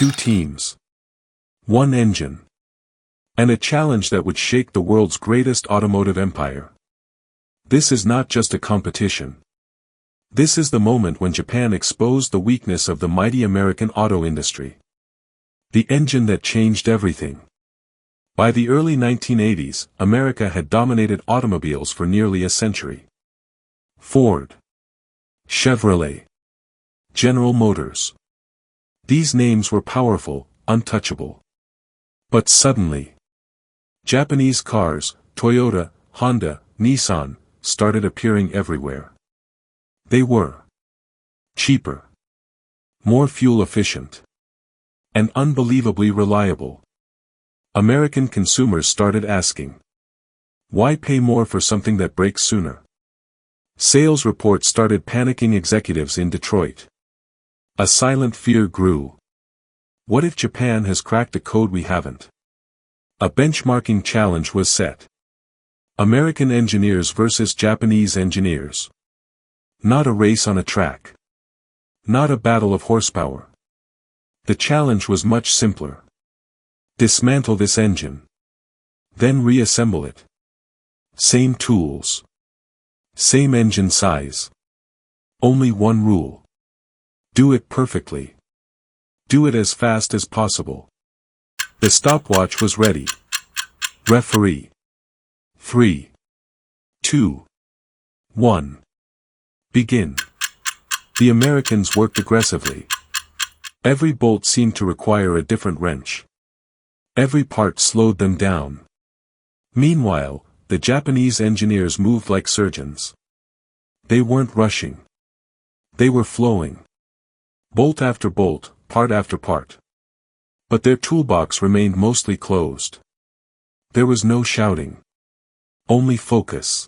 2 teams. 1 engine. And a challenge that would shake the world's greatest automotive empire. This is not just a competition. This is the moment when Japan exposed the weakness of the mighty American auto industry. The engine that changed everything. By the early 1980s, America had dominated automobiles for nearly a century. Ford, Chevrolet, General Motors. These names were powerful, untouchable. But suddenly, Japanese cars, Toyota, Honda, Nissan, started appearing everywhere. They were cheaper, more fuel efficient, and unbelievably reliable. American consumers started asking, why pay more for something that breaks sooner? Sales reports started panicking executives in Detroit. A silent fear grew. What if Japan has cracked a code we haven't? A benchmarking challenge was set. American engineers versus Japanese engineers. Not a race on a track. Not a battle of horsepower. The challenge was much simpler. Dismantle this engine. Then reassemble it. Same tools. Same engine size. Only one rule. Do it perfectly. Do it as fast as possible. The stopwatch was ready. Referee. 3, 2, 1. Begin. The Americans worked aggressively. Every bolt seemed to require a different wrench. Every part slowed them down. Meanwhile, the Japanese engineers moved like surgeons. They weren't rushing. They were flowing. Bolt after bolt, part after part. But their toolbox remained mostly closed. There was no shouting. Only focus.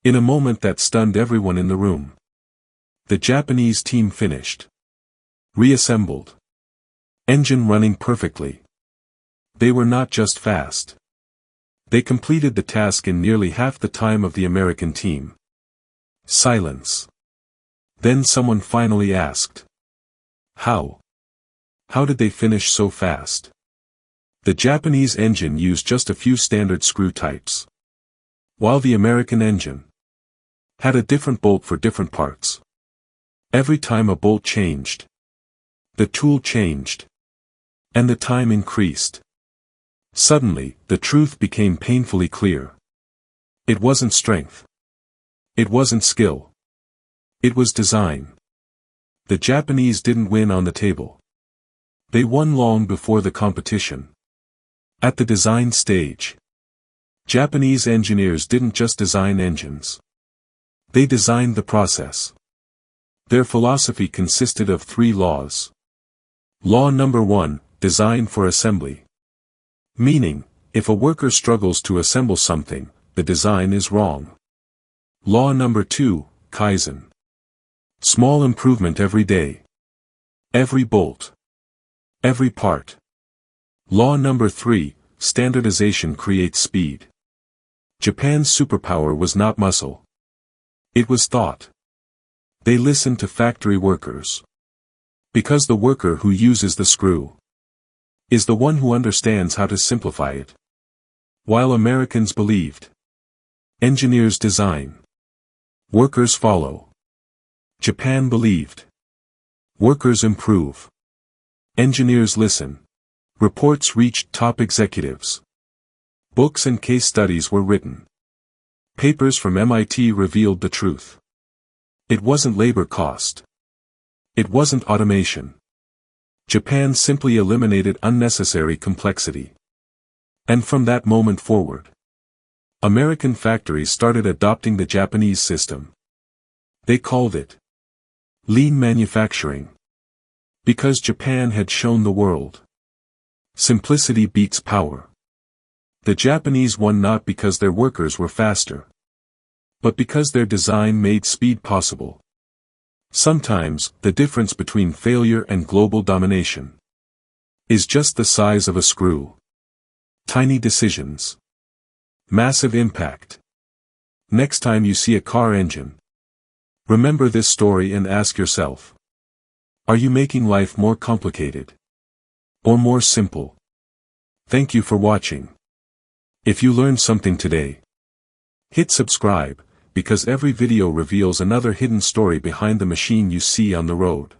In a moment that stunned everyone in the room, the Japanese team finished. Reassembled. Engine running perfectly. They were not just fast. They completed the task in nearly half the time of the American team. Silence. Then someone finally asked, how? How did they finish so fast? The Japanese engine used just a few standard screw types, while the American engine had a different bolt for different parts. Every time a bolt changed, the tool changed, and the time increased. Suddenly, the truth became painfully clear. It wasn't strength. It wasn't skill. It was design. The Japanese didn't win on the table. They won long before the competition. At the design stage, Japanese engineers didn't just design engines. They designed the process. Their philosophy consisted of 3 laws. Law number 1, design for assembly. Meaning, if a worker struggles to assemble something, the design is wrong. Law number 2, Kaizen. Small improvement every day. Every bolt. Every part. Law number 3, standardization creates speed. Japan's superpower was not muscle. It was thought. They listened to factory workers. Because the worker who uses the screw is the one who understands how to simplify it. While Americans believed, engineers design, workers follow. Japan believed, workers improve, engineers listen. Reports reached top executives. Books and case studies were written. Papers from MIT revealed the truth. It wasn't labor cost. It wasn't automation. Japan simply eliminated unnecessary complexity. And from that moment forward, American factories started adopting the Japanese system. They called it lean manufacturing. Because Japan had shown the world, simplicity beats power. The Japanese won not because their workers were faster, but because their design made speed possible. Sometimes, the difference between failure and global domination is just the size of a screw. Tiny decisions. Massive impact. Next time you see a car engine, remember this story and ask yourself, are you making life more complicated? or more simple. Thank you for watching. If you learned something today, hit subscribe, because every video reveals another hidden story behind the machine you see on the road.